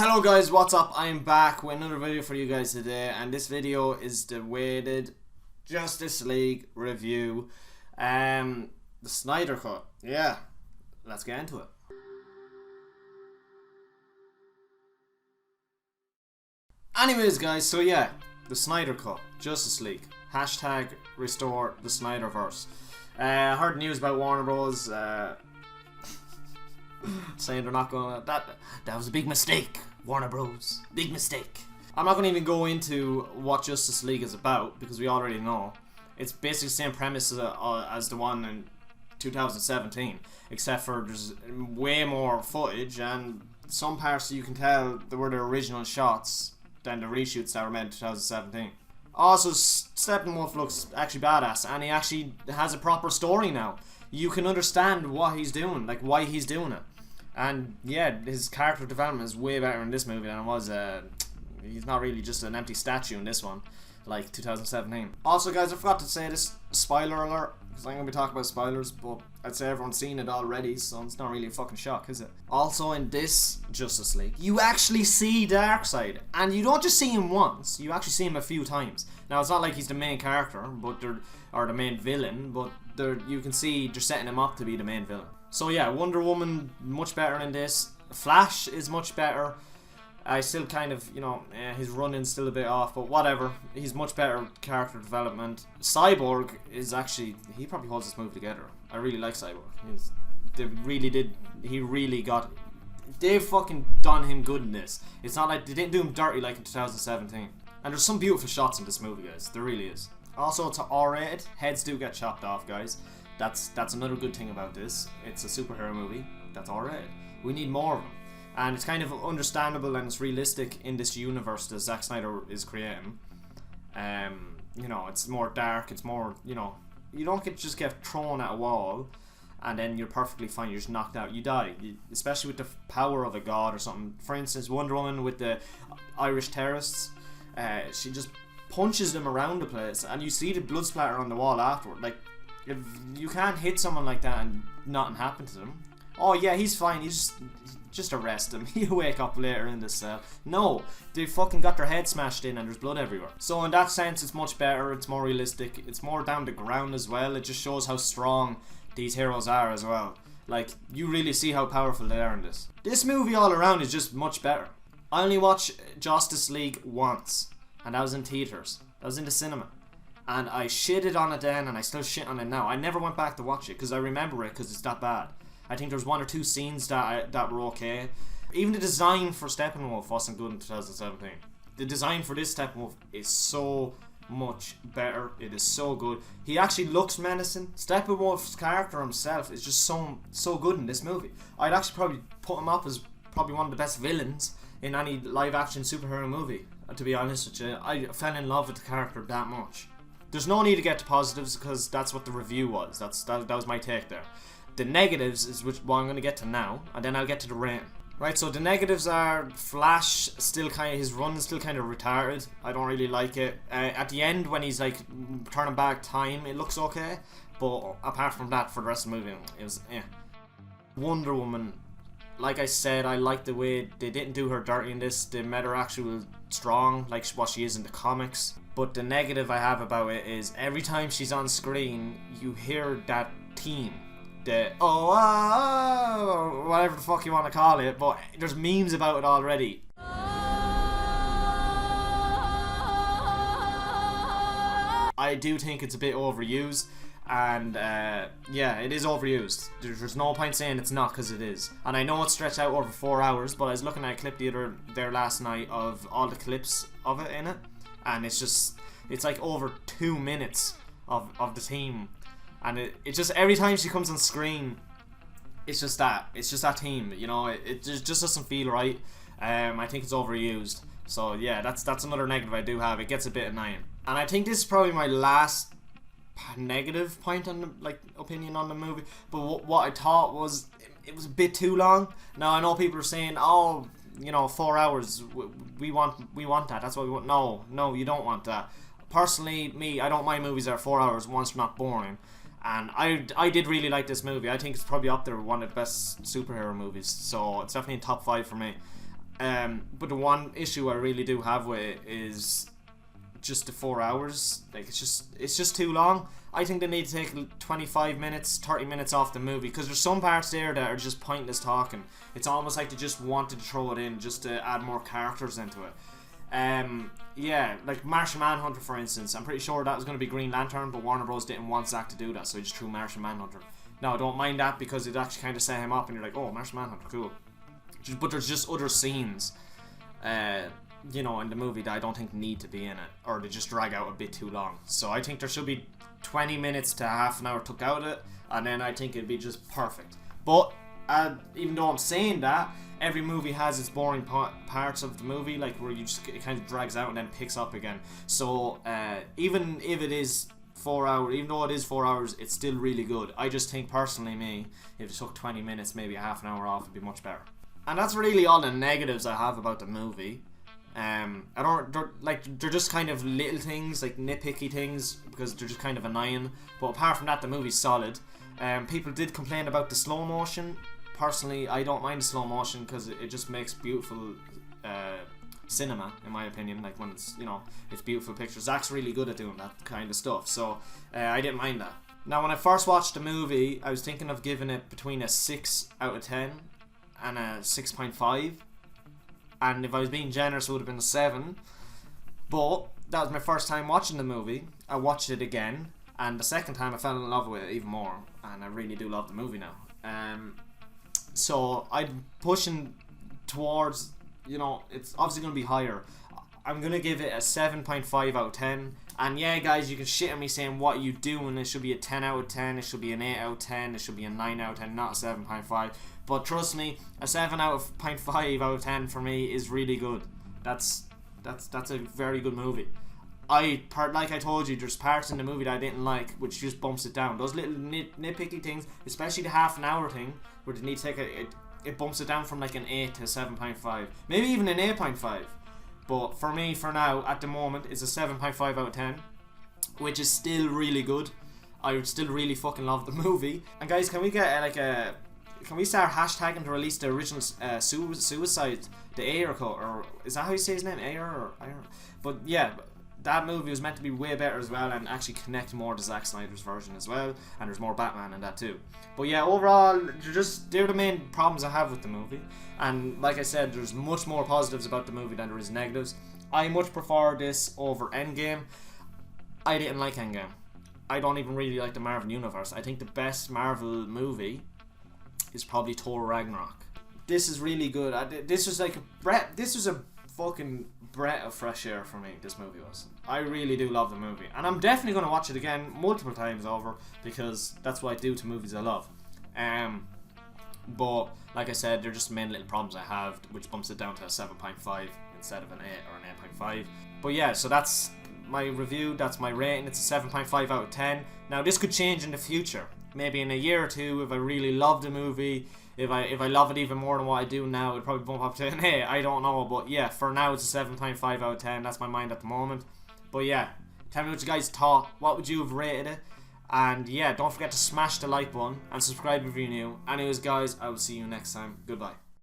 Hello guys, what's up? I'm back with another video for you guys today, and this video is the weighted Justice League review. The Snyder cut. Yeah, let's get into it. Anyways guys, so yeah, the Snyder cut, Justice League. Hashtag restore the Snyderverse. I heard news about Warner Bros. Saying they're not gonna. That was a big mistake, Warner Bros. Big mistake. I'm not gonna even go into what Justice League is about because we already know. It's basically the same premise as the one in 2017, except for there's way more footage and some parts you can tell there were the original shots than the reshoots that were made in 2017. Also, Steppenwolf looks actually badass, and he actually has a proper story now. You can understand what he's doing, like why he's doing it. And yeah, his character development is way better in this movie than it was. He's not really just an empty statue in this one, like 2017. Also guys, I forgot to say this, spoiler alert, because I'm going to be talking about spoilers, but I'd say everyone's seen it already, so it's not really a fucking shock, is it? Also in this Justice League, you actually see Darkseid, and you don't just see him once, you actually see him a few times. Now it's not like he's the main character, or the main villain, but you can see they're setting him up to be the main villain. So yeah, Wonder Woman much better in this. Flash is much better. I still kind of, you know, his running's still a bit off, but whatever. He's much better character development. Cyborg is actually, he probably holds this movie together. I really like Cyborg. They've fucking done him good in this. It's not like they didn't do him dirty like in 2017. And there's some beautiful shots in this movie, guys. There really is. Also, it's R-rated. Heads do get chopped off, guys. That's another good thing about this. It's a superhero movie that's R-rated. We need more of them. And it's kind of understandable and it's realistic in this universe that Zack Snyder is creating. You know, it's more dark, it's more, you know, you don't just get thrown at a wall and then you're perfectly fine, you're just knocked out, you die. Especially with the power of a god or something. For instance, Wonder Woman with the Irish terrorists, she just punches them around the place and you see the blood splatter on the wall afterward. Like, if you can't hit someone like that and nothing happen to them. Oh yeah, he's fine, he's just arrest him. He'll wake up later in the cell. No, they fucking got their head smashed in and there's blood everywhere. So in that sense, it's much better, it's more realistic, it's more down the ground as well. It just shows how strong these heroes are as well. Like, you really see how powerful they are in this. This movie all around is just much better. I only watched Justice League once, and that was in theaters. That was in the cinema. And I shitted on it then, and I still shit on it now. I never went back to watch it, because I remember it, because it's that bad. I think there's one or two scenes that were okay. Even the design for Steppenwolf wasn't good in 2017. The design for this Steppenwolf is so much better. It is so good. He actually looks menacing. Steppenwolf's character himself is just so good in this movie. I'd actually probably put him up as probably one of the best villains in any live-action superhero movie. To be honest with you, I fell in love with the character that much. There's no need to get to positives because that's what the review was. That was my take there. The negatives is what I'm going to get to now, and then I'll get to the rain. Right, so the negatives are Flash still kind of, his run is still kind of retarded. I don't really like it. At the end when he's like turning back time, it looks okay, but apart from that, for the rest of the movie, it was eh. Wonder Woman, like I said, I like the way they didn't do her dirty in this. They made her actually strong, like what she is in the comics. But the negative I have about it is every time she's on screen, you hear that theme. The whatever the fuck you want to call it, but there's memes about it already. I do think it's a bit overused, and yeah, it is overused. There's no point saying it's not, because it is. And I know it's stretched out over 4 hours, but I was looking at a clip there last night of all the clips of it in it, and it's like over 2 minutes of the theme. And it just, every time she comes on screen, it's just that theme, you know, it just doesn't feel right. I think it's overused. So yeah, that's another negative I do have. It gets a bit annoying. And I think this is probably my last negative point on the, opinion on the movie. But what I thought was, it was a bit too long. Now I know people are saying, oh, you know, 4 hours, we want that, that's what we want. No, you don't want that. Personally, me, I don't mind movies that are 4 hours once they're not boring. And I did really like this movie. I think it's probably up there with one of the best superhero movies. So it's definitely in top 5 for me. But the one issue I really do have with it is just the 4 hours. Like, it's just too long. I think they need to take 25 minutes, 30 minutes off the movie, because there's some parts there that are just pointless talking. It's almost like they just wanted to throw it in just to add more characters into it. Yeah, like Martian Manhunter, for instance. I'm pretty sure that was going to be Green Lantern, but Warner Bros. Didn't want Zack to do that, so he just threw Martian Manhunter. Now, I don't mind that because it actually kind of set him up, and you're like, oh, Martian Manhunter, cool. But there's just other scenes, you know, in the movie that I don't think need to be in it, or they just drag out a bit too long. So I think there should be 20 minutes to half an hour took out of it, and then I think it'd be just perfect. But even though I'm saying that, every movie has its boring parts of the movie, like where it kind of drags out and then picks up again. So even if it is 4 hours, even though it is 4 hours, it's still really good. I just think personally, if it took 20 minutes, maybe a half an hour off, it'd be much better. And that's really all the negatives I have about the movie. They're just kind of little things, like nitpicky things, because they're just kind of annoying. But apart from that, the movie's solid. People did complain about the slow motion. Personally, I don't mind the slow motion because it just makes beautiful cinema, in my opinion. Like when it's, you know, it's beautiful pictures. Zach's really good at doing that kind of stuff, so I didn't mind that. Now, when I first watched the movie, I was thinking of giving it between a 6 out of 10 and a 6.5. And if I was being generous, it would have been a 7. But that was my first time watching the movie. I watched it again, and the second time I fell in love with it even more. And I really do love the movie now. So I'm pushing towards, you know, it's obviously going to be higher. I'm going to give it a 7.5 out of 10. And yeah, guys, you can shit at me saying, what are you doing? It should be a 10 out of 10. It should be an 8 out of 10. It should be a 9 out of 10, not a 7.5. But trust me, a 7 out of 0.5 out of 10 for me is really good. That's a very good movie. Like I told you, there's parts in the movie that I didn't like, which just bumps it down. Those little nitpicky things, especially the half an hour thing, where they need to take it bumps it down from like an 8 to 7.5, maybe even an 8.5. But for me, for now, at the moment, it's a 7.5 out of 10, which is still really good. I would still really fucking love the movie. And guys, can we get can we start hashtagging to release the original Suicide, the Ayer cut, or is that how you say his name, Ayer or Ayer? But yeah, that movie was meant to be way better as well, and actually connect more to Zack Snyder's version as well, and there's more Batman in that too. But yeah, overall, they're the main problems I have with the movie, and like I said, there's much more positives about the movie than there is negatives. I much prefer this over Endgame. I didn't like Endgame. I don't even really like the Marvel Universe. I think the best Marvel movie is probably Thor Ragnarok. This is really good. This was like a fucking breath of fresh air for me, this movie was. I really do love the movie, and I'm definitely going to watch it again multiple times over, because that's what I do to movies I love. But like I said, they're just the main little problems I have, which bumps it down to a 7.5 instead of an 8 or an 8.5. But yeah, so that's my review, that's my rating. It's a 7.5 out of 10. Now this could change in the future, maybe in a year or two, if I really love the movie. If I love it even more than what I do now, it'd probably bump up to an 8. I don't know, but yeah, for now it's a 7.5 out of 10. That's my mind at the moment. But yeah, tell me what you guys thought. What would you have rated it? And yeah, don't forget to smash the like button and subscribe if you're new. Anyways, guys, I will see you next time. Goodbye.